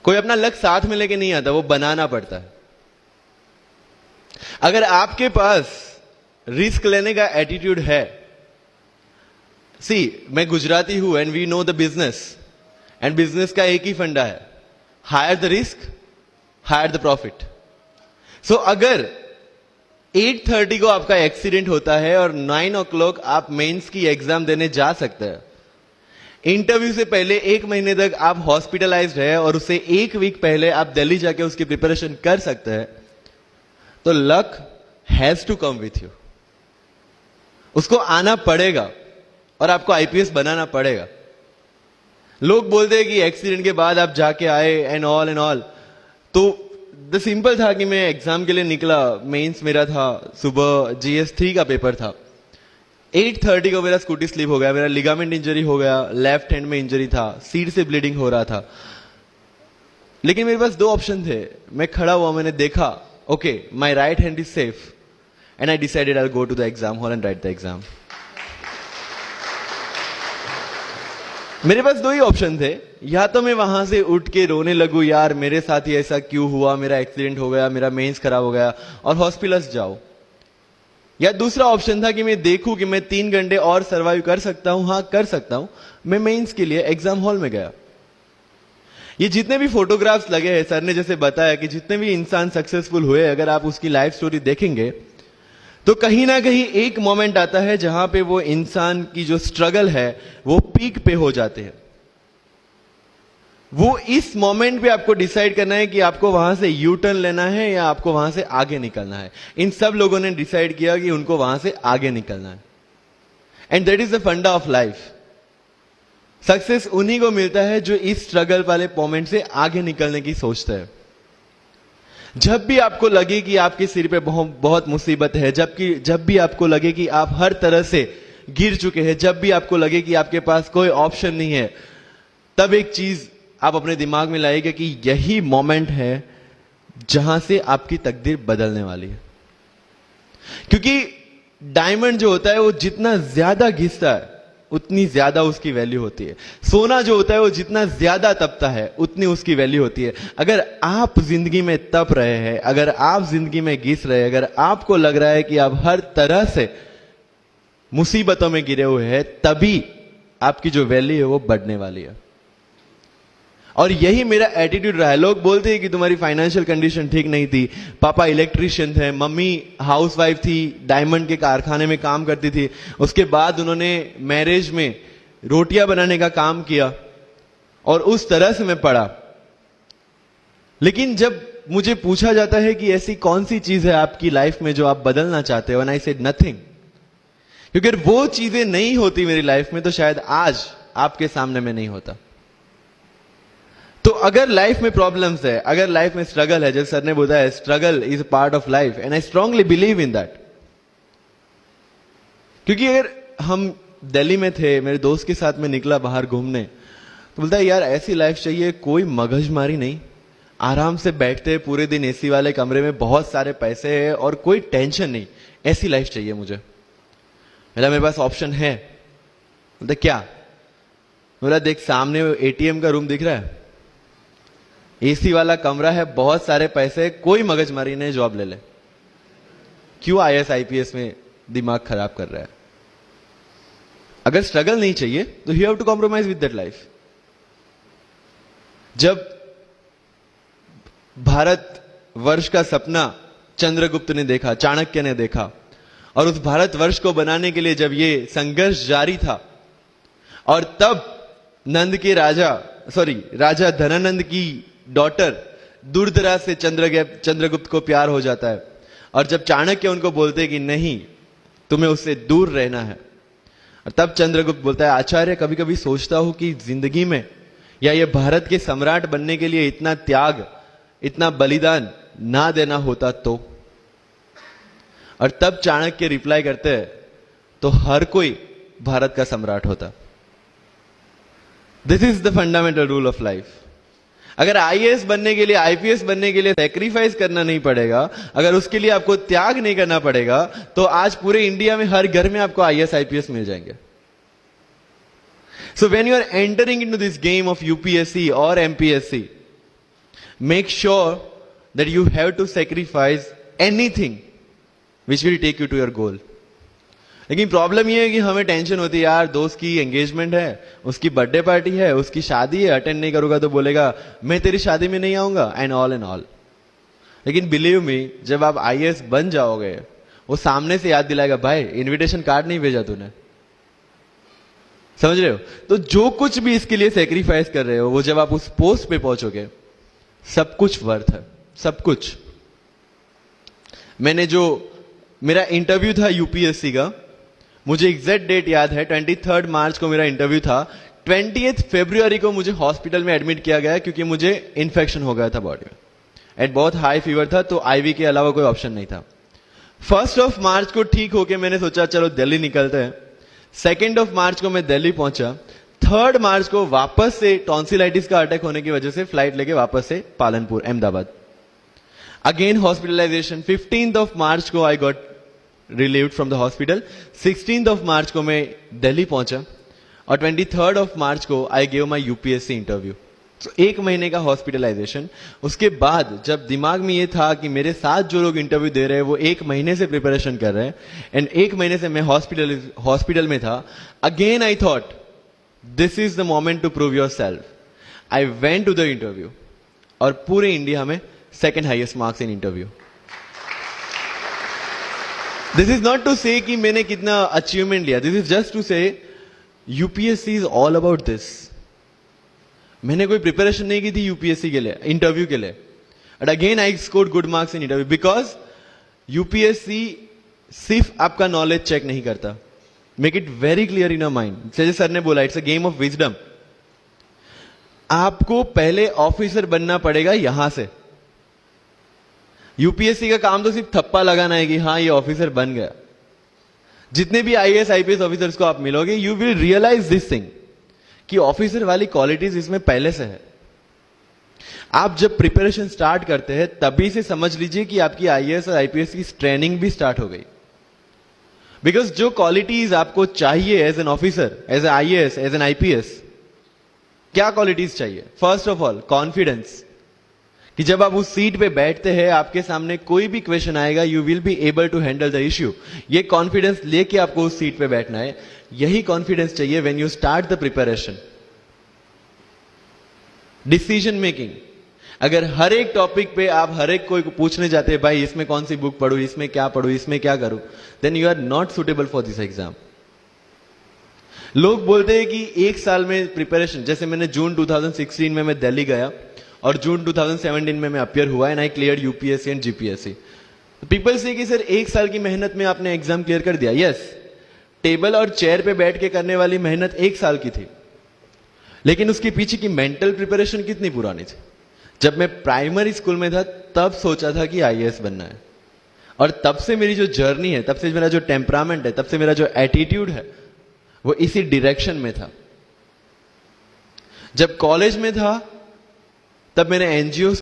कोई अपना लक साथ में लेके नहीं आता, वो बनाना पड़ता है। अगर आपके पास रिस्क लेने का एटीट्यूड है, मैं गुजराती हूं and we know the business, and business का एक ही फंडा है, higher the risk higher the profit. So अगर 8:30 को आपका एक्सीडेंट होता है और 9 o'clock आप मेंस की एग्जाम देने जा सकते हैं, इंटरव्यू से पहले 1 महीने तक आप हॉस्पिटलाइज्ड है और उससे 1 वीक पहले आप दिल्ली जाके उसकी प्रिपरेशन कर सकते हैं, तो luck has to come with you. उसको आना पड़ेगा और आपको आईपीएस बनाना पड़ेगा। लोग बोलते हैं कि एक्सीडेंट के बाद आप जाके आए एंड ऑल, तो द सिंपल था कि मैं एग्जाम के लिए निकला, मेंस मेरा था, सुबह GS3 का पेपर था, 8:30 को मेरा स्कूटी स्लिप हो गया, मेरा लिगामेंट इंजरी हो गया, लेफ्ट हैंड में इंजरी था, सीट से ब्लीडिंग हो रहा था। लेकिन मेरे पास 2 ऑप्शन थे। मैं खड़ा हुआ, मैंने देखा, okay my right hand is safe, and I decided I will go to the exam hall and write the exam. मेरे पास 2 ही ऑप्शन थे, या तो मैं वहां से उठ के रोने लगूं, यार मेरे साथ ही ऐसा क्यों हुआ, मेरा एक्सीडेंट हो गया, मेरा मेंस खराब हो गया, और हॉस्पिटल जाओ। या दूसरा ऑप्शन था कि मैं देखूं कि मैं 3 घंटे और सर्वाइव कर सकता हूं। हाँ, कर सकता हूं। मैं मेंस के लिए एग्जाम हॉल में गया। ये जितने भी फोटोग्राफ्स लगे हैं, सर ने जैसे बताया कि जितने भी इंसान सक्सेसफुल हुए, अगर आप उसकी लाइफ स्टोरी देखेंगे तो कहीं ना कहीं एक मोमेंट आता है जहां पे वो इंसान की जो स्ट्रगल है वो पीक पे हो जाते हैं। वो इस मोमेंट पे आपको डिसाइड करना है कि आपको वहां से यू टर्न लेना है या आपको वहां से आगे निकलना है। इन सब लोगों ने डिसाइड किया कि उनको वहां से आगे निकलना है, एंड दैट इज द फंडा ऑफ लाइफ। सक्सेस उन्हीं को मिलता है जो इस स्ट्रगल वाले मोमेंट से आगे निकलने की सोचते हैं। जब भी आपको लगे कि आपके सिर पे बहुत मुसीबत है, जब भी आपको लगे कि आप हर तरह से गिर चुके हैं, जब भी आपको लगे कि आपके पास कोई ऑप्शन नहीं है, तब एक चीज आप अपने दिमाग में लाइएगा कि यही मोमेंट है जहां से आपकी तकदीर बदलने वाली है। क्योंकि डायमंड जो होता है वो जितना ज्यादा घिसता है उतनी ज्यादा उसकी वैल्यू होती है। सोना जो होता है वो जितना ज्यादा तपता है उतनी उसकी वैल्यू होती है। अगर आप जिंदगी में तप रहे हैं, अगर आप जिंदगी में घिस रहे हैं, अगर आपको लग रहा है कि आप हर तरह से मुसीबतों में गिरे हुए हैं, तभी आपकी जो वैल्यू है वो बढ़ने वाली है। और यही मेरा एटीट्यूड रहा है। लोग बोलते हैं कि तुम्हारी फाइनेंशियल कंडीशन ठीक नहीं थी, पापा इलेक्ट्रिशियन थे, मम्मी हाउसवाइफ थी, डायमंड के कारखाने में काम करती थी, उसके बाद उन्होंने मैरिज में रोटियां बनाने का काम किया, और उस तरह से मैं पढ़ा। लेकिन जब मुझे पूछा जाता है कि ऐसी कौन सी चीज है आपकी लाइफ में जो आप बदलना चाहते हो, एंड आई सेड नथिंग, क्योंकि अगर वो चीजें नहीं होती मेरी लाइफ में तो शायद आज आपके सामने में नहीं होता। तो अगर लाइफ में प्रॉब्लम्स है, अगर लाइफ में स्ट्रगल है, जैसे सर ने बताया struggle is a part of life, and I strongly believe in that. क्योंकि अगर हम दिल्ली में थे, मेरे दोस्त के साथ में निकला बाहर घूमने, तो बोलता है यार ऐसी लाइफ चाहिए, कोई मगजमारी नहीं, आराम से बैठते पूरे दिन एसी वाले कमरे में, बहुत सारे पैसे है और कोई टेंशन नहीं, ऐसी लाइफ चाहिए मुझे। मेरे पास ऑप्शन है। बोलता क्या? बोला देख सामने एटीएम का रूम दिख रहा है, एसी वाला कमरा है, बहुत सारे पैसे, कोई मगजमारी नहीं, जॉब ले ले। क्यों IAS IPS में दिमाग खराब कर रहा है? अगर स्ट्रगल नहीं चाहिए तो you have to compromise with that life. जब भारत वर्ष का सपना चंद्रगुप्त ने देखा, चाणक्य ने देखा, और उस भारत वर्ष को बनाने के लिए जब ये संघर्ष जारी था, और तब राजा धनानंद की डॉटर दुर्धरा से चंद्रगुप्त को प्यार हो जाता है, और जब चाणक्य उनको बोलते कि नहीं तुम्हें उससे दूर रहना है, और तब चंद्रगुप्त बोलता है आचार्य कभी कभी सोचता हूं कि जिंदगी में या ये भारत के सम्राट बनने के लिए इतना त्याग, इतना बलिदान ना देना होता तो। और तब चाणक्य रिप्लाई करते हैं तो हर कोई भारत का सम्राट होता। This is the fundamental rule of life. अगर IAS बनने के लिए, IPS बनने के लिए सैक्रिफाइस करना नहीं पड़ेगा, अगर उसके लिए आपको त्याग नहीं करना पड़ेगा, तो आज पूरे इंडिया में हर घर में आपको IAS IPS मिल जाएंगे। So when you are entering into this game of UPSC और MPSC, Make sure that you have to sacrifice anything which will take you to your goal. लेकिन प्रॉब्लम ये है कि हमें टेंशन होती है, यार दोस्त की एंगेजमेंट है, उसकी बर्थडे पार्टी है, उसकी शादी है, अटेंड नहीं करूंगा तो बोलेगा मैं तेरी शादी में नहीं आऊंगा, एंड ऑल. लेकिन बिलीव मी, जब आप आईएएस बन जाओगे, वो सामने से याद दिलाएगा, भाई इनविटेशन कार्ड नहीं भेजा तूने. समझ रहे हो? तो जो कुछ भी इसके लिए सेक्रीफाइस कर रहे हो, वो जब आप उस पोस्ट पे पहुंचोगे, सब कुछ वर्थ है, सब कुछ. मेरा इंटरव्यू था यूपीएससी का, मुझे एग्जैक्ट डेट याद है, 23 मार्च को मेरा इंटरव्यू था. 20 फरवरी को मुझे हॉस्पिटल में एडमिट किया गया क्योंकि मुझे इन्फेक्शन हो गया था बॉडी में, एंड बहुत हाई फीवर था, तो आईवी के अलावा कोई ऑप्शन नहीं था. 1 मार्च को ठीक होके मैंने सोचा चलो दिल्ली निकलते हैं. 2 मार्च को मैं दिल्ली पहुंचा. 3 मार्च को वापस से टॉन्सिलाइटिस का अटैक होने की वजह से फ्लाइट लेके वापस से Palanpur, Ahmedabad. Again hospitalization. 15 March को I got relieved from the hospital. 16 March को मैं दिल्ली पहुंचा और 23 मार्च को I give my UPSC interview. तो 1 महीने का हॉस्पिटलाइजेशन. उसके बाद जब दिमाग में ये था कि मेरे साथ जो लोग इंटरव्यू दे रहे हैं वो 1 महीने से प्रिपरेशन कर रहे हैं, एंड 1 महीने से मैं हॉस्पिटल में था, again I thought this is the moment to prove yourself. I went to the interview और पूरे इंडिया में 2nd highest marks in interview. This is not to say कि मैंने कितना अचीवमेंट लिया, this is just to say UPSC is all about this. मैंने कोई preparation नहीं की थी यूपीएससी के लिए, इंटरव्यू के लिए, but again I scored good marks in interview because UPSC सिर्फ आपका नॉलेज चेक नहीं करता. Make it very clear in your mind. जैसे सर ने बोला, it's a game of wisdom. आपको पहले ऑफिसर बनना पड़ेगा यहां से. यूपीएससी का काम तो सिर्फ थप्पा लगाना है कि हाँ ये ऑफिसर बन गया. जितने भी आईएएस आईपीएस ऑफिसर्स को आप मिलोगे, you will realize this thing कि ऑफिसर वाली क्वालिटीज इसमें पहले से है. आप जब प्रिपरेशन स्टार्ट करते हैं तभी से समझ लीजिए कि आपकी आईएएस और आईपीएस की ट्रेनिंग भी स्टार्ट हो गई. बिकॉज जो क्वालिटीज आपको चाहिए as an officer, as an IAS, as an IPS, क्या क्वालिटीज चाहिए? फर्स्ट ऑफ ऑल कॉन्फिडेंस, कि जब आप उस सीट पे बैठते हैं, आपके सामने कोई भी क्वेश्चन आएगा, you will be able to handle the issue. ये कॉन्फिडेंस लेके आपको उस सीट पे बैठना है. यही कॉन्फिडेंस चाहिए when you start the preparation. Decision making. अगर हर एक टॉपिक पे आप हर एक कोई पूछने जाते हैं, भाई इसमें कौन सी बुक पढूं, इसमें क्या पढूं, इसमें क्या करूं, then you are not suitable for this exam. लोग बोलते हैं कि 1 साल में प्रिपरेशन, जैसे मैंने जून 2016 में मैं दिल्ली गया और जून 2017 में मैं अपियर हुआ and I clear UPSC and GPSC. People से कि सर 1 साल की मेहनत में आपने एग्जाम क्लियर कर दिया. यस, टेबल और चेयर पे बैठ के करने वाली मेहनत 1 साल की थी, लेकिन उसके पीछे की मेंटल प्रिपरेशन कितनी पुरानी थी. जब मैं प्राइमरी स्कूल में था तब सोचा था कि आईएएस बनना है, और तब से मेरी जो जर्नी है, तब से मेरा जो टेम्परामेंट है, तब से मेरा जो एटीट्यूड है, वो इसी डायरेक्शन में था. जब कॉलेज में था तब मैंने एनजीओ